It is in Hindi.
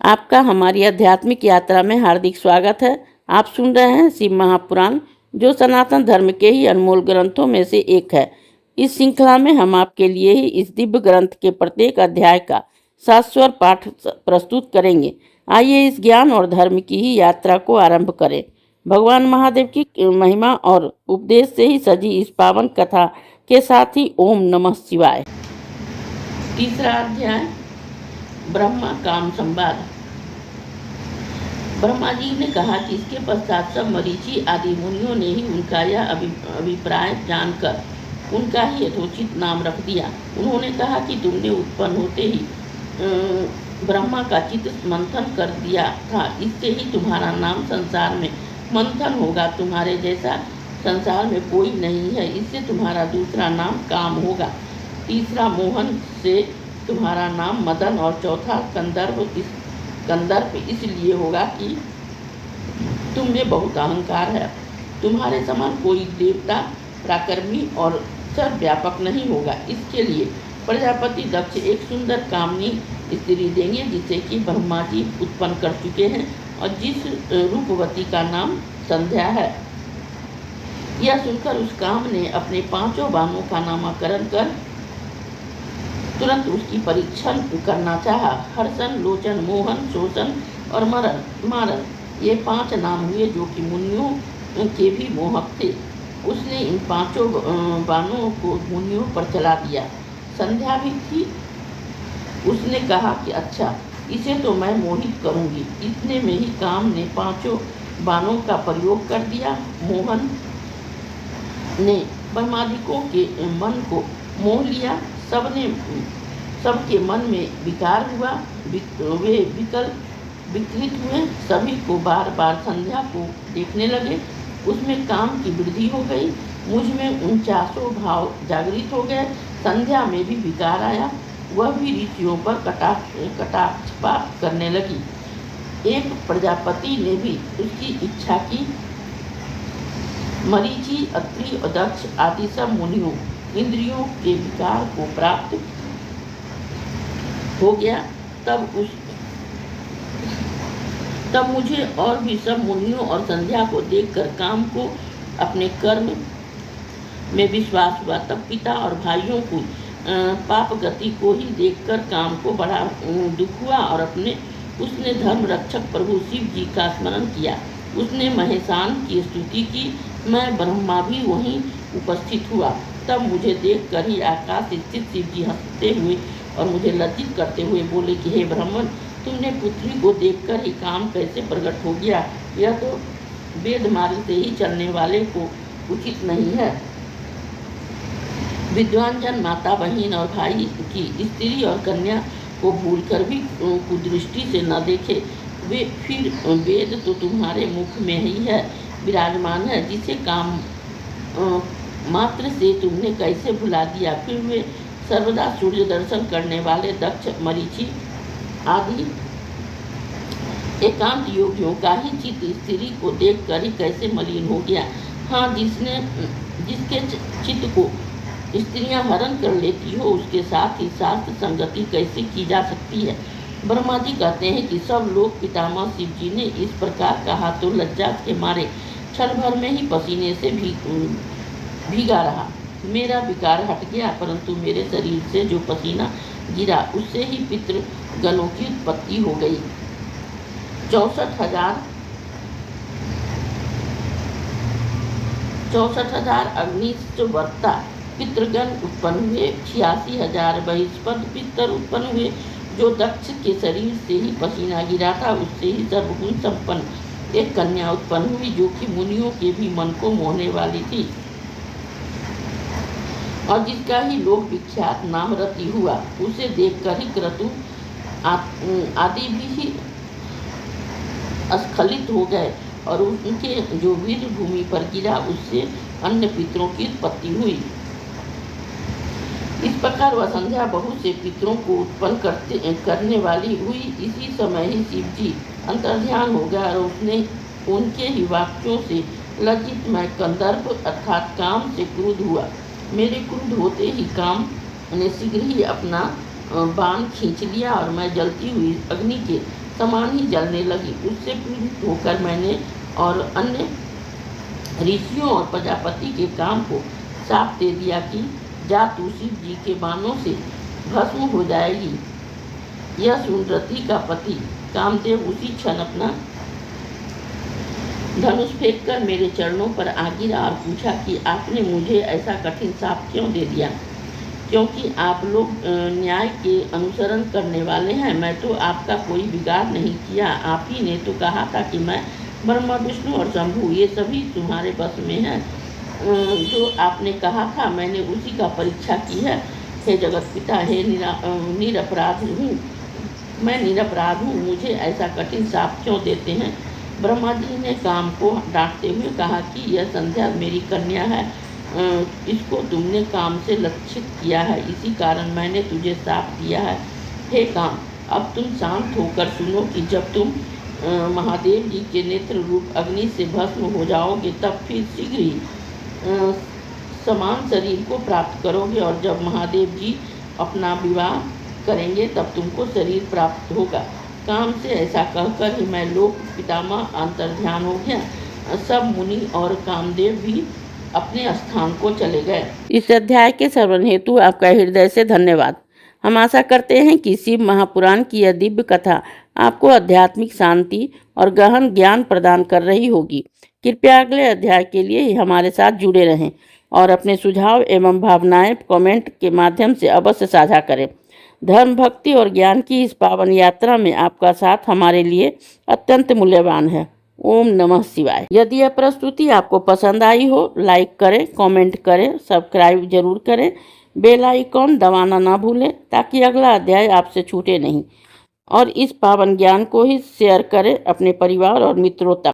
आपका हमारी आध्यात्मिक यात्रा में हार्दिक स्वागत है। आप सुन रहे हैं शिव महापुराण, जो सनातन धर्म के ही अनमोल ग्रंथों में से एक है। इस श्रृंखला में हम आपके लिए ही इस दिव्य ग्रंथ के प्रत्येक अध्याय का शाश्वत पाठ प्रस्तुत करेंगे। आइए इस ज्ञान और धर्म की ही यात्रा को आरंभ करें। भगवान महादेव की महिमा और उपदेश से ही सजी इस पावन कथा के साथ ही ओम नमः शिवाय। तीसरा अध्याय, ब्रह्मा काम संवाद। ब्रह्मा जी ने कहा कि इसके पश्चात सब मरीचि आदि मुनियों ने ही उनका यह अभिप्राय जानकर उनका ही यथोचित नाम रख दिया। उन्होंने कहा कि तुमने उत्पन्न होते ही ब्रह्मा का चित्त मंथन कर दिया था, इससे ही तुम्हारा नाम संसार में मंथन होगा। तुम्हारे जैसा संसार में कोई नहीं है, इससे तुम्हारा दूसरा नाम काम होगा, तीसरा मोहन से तुम्हारा नाम मदन और चौथा कंदर्प इसलिए होगा कि तुम में बहुत अहंकार है। तुम्हारे समान कोई देवता पराक्रमी और सर्वव्यापक नहीं होगा। इसके लिए प्रजापति दक्ष एक सुंदर कामनी स्त्री देंगे, जिसे कि ब्रह्मा जी उत्पन्न कर चुके हैं और जिस रूपवती का नाम संध्या है। यह सुनकर उस काम ने अपने 5 बाणों का नामकरण कर तुरंत उसकी परीक्षण करना चाहा। हर्षण, लोचन, मोहन, शोषण और मारन, ये 5 नाम हुए जो कि मुनियों के भी मोहक थे। उसने इन 5 बाणों को मुनियों पर चला दिया। संध्या भी थी। उसने कहा कि अच्छा, इसे तो मैं मोहित करूंगी। इतने में ही काम ने 5 बाणों का प्रयोग कर दिया। मोहन ने ब्रह्मादिकों के मन को मोह लिया। सबके मन में विकार हुआ, वे विकृत हुए, सभी को बार बार संध्या को देखने लगे। उसमें काम की वृद्धि हो गई। मुझ में 49 भाव जागृत हो गए। संध्या में भी विकार आया, वह भी ऋषियों पर कटाक्षपात करने लगी। एक प्रजापति ने भी उसकी इच्छा की। मरीचि, अत्रि और दक्ष आदि सब मुनियों इंद्रियों के विकार को प्राप्त हो गया। तब मुझे और भी सब मुनियों और संध्या को देखकर काम को अपने कर्म में विश्वास हुआ। तब पिता और भाइयों को पाप गति को ही देखकर काम को बड़ा दुख हुआ और उसने धर्म रक्षक प्रभु शिव जी का स्मरण किया। उसने महेशान की स्तुति की। मैं ब्रह्मा भी वहीं उपस्थित हुआ। तब मुझे देखकर ही आकाश स्थित शिव जी हंसते हुए और मुझे लज्जित करते हुए बोले कि हे ब्राह्मण, तुमने पृथ्वी को देखकर ही काम कैसे प्रकट हो गया? यह तो वेद मार्ग से ही चलने वाले को उचित नहीं है। विद्वान जन माता, बहन और भाई की स्त्री और कन्या को भूलकर भी कुदृष्टि से न देखे। वे फिर वेद तो तुम्हारे मुख में ही है, विराजमान है, जिसे काम मात्र से तुमने कैसे भुला दिया? फिर वे सर्वदा सूर्य दर्शन करने वाले दक्ष, मरीचि आदि एकांत योगियों का ही चित्त स्त्री को देखकर ही कैसे मलिन हो गया? हाँ, जिसके चित्त को स्त्रियां हरण कर लेती हो, उसके साथ ही शास्त्र संगति कैसे की जा सकती है? ब्रह्मा जी कहते हैं कि सब लोग पितामह शिव जी ने इस प्रकार कहा तो लज्जा के मारे क्षण भर में ही पसीने से भीगा रहा। मेरा विकार हट गया, परंतु मेरे शरीर से जो पसीना गिरा उससे ही पितृगणों की उत्पत्ति हो गई। 64,000 अग्निवर्ता पितृगण उत्पन्न हुए। 86,000 बहिष्पद पितर उत्पन्न हुए। जो दक्ष के शरीर से ही पसीना गिरा था, उससे ही सर्वगुण संपन्न एक कन्या उत्पन्न हुई, जो कि मुनियों के भी मन को मोहने वाली थी और जिसका ही लोक विख्यात नाम रति हुआ। उसे देखकर ही क्रतु आदि भी स्खलित हो गए और उनके जो वीर भूमि पर गिरा, उससे अन्य पितरों की उत्पत्ति हुई। इस प्रकार वह संध्या बहुत से पितरों को उत्पन्न करने वाली हुई। इसी समय ही शिव जी अंतर्ध्यान हो गया और उसने उनके ही वाक्यों से लज्जित मैं कंदर्प अर्थात काम से क्रुद्ध हुआ। मेरे क्रुद्ध होते ही काम ने शीघ्र ही अपना बाण खींच लिया और मैं जलती हुई अग्नि के समान ही जलने लगी। उससे पीड़ित होकर मैंने और अन्य ऋषियों और प्रजापति के काम को साफ दे दिया कि जा तू शिव जी के बाणों से भस्म हो जाएगी। यह सुन रति का पति कामदेव उसी क्षण अपना धनुष फेंक कर मेरे चरणों पर आ गिरा और पूछा कि आपने मुझे ऐसा कठिन शाप क्यों दे दिया? क्योंकि आप लोग न्याय के अनुसरण करने वाले हैं। मैं तो आपका कोई बिगाड़ नहीं किया। आप ही ने तो कहा था कि मैं ब्रह्मा विष्णु और शंभु ये सभी तुम्हारे बस में हैं। जो आपने कहा था मैंने उसी का परीक्षा की है। हे जगत पिता, हे निरपराध हूँ मैं, निरपराध हूँ। मुझे ऐसा कठिन शाप क्यों देते हैं? ब्रह्मा जी ने काम को डांटते हुए कहा कि यह संध्या मेरी कन्या है। इसको तुमने काम से लक्षित किया है, इसी कारण मैंने तुझे शाप दिया है। हे काम, अब तुम शांत होकर सुनो कि जब तुम महादेव जी के नेत्र रूप अग्नि से भस्म हो जाओगे तब फिर शीघ्र ही समान शरीर को प्राप्त करोगे, और जब महादेव जी अपना विवाह करेंगे तब तुमको शरीर प्राप्त होगा। काम से ऐसा कहकर ही मैं लोक पितामह अंतर्ध्यान हो गया। सब मुनि और कामदेव भी अपने स्थान को चले गए। इस अध्याय के श्रवण हेतु आपका हृदय से धन्यवाद। हम आशा करते हैं कि शिव महापुराण की यह दिव्य कथा आपको आध्यात्मिक शांति और गहन ज्ञान प्रदान कर रही होगी। कृपया अगले अध्याय के लिए हमारे साथ जुड़े रहें और अपने सुझाव एवं भावनाएं कमेंट के माध्यम से अवश्य साझा करें। धर्म, भक्ति और ज्ञान की इस पावन यात्रा में आपका साथ हमारे लिए अत्यंत मूल्यवान है। ओम नमः शिवाय। यदि यह प्रस्तुति आपको पसंद आई हो, लाइक करें, कमेंट करें, सब्सक्राइब जरूर करें, बेल आइकॉन दबाना ना भूलें ताकि अगला अध्याय आपसे छूटे नहीं, और इस पावन ज्ञान को ही शेयर करें अपने परिवार और मित्रों तक।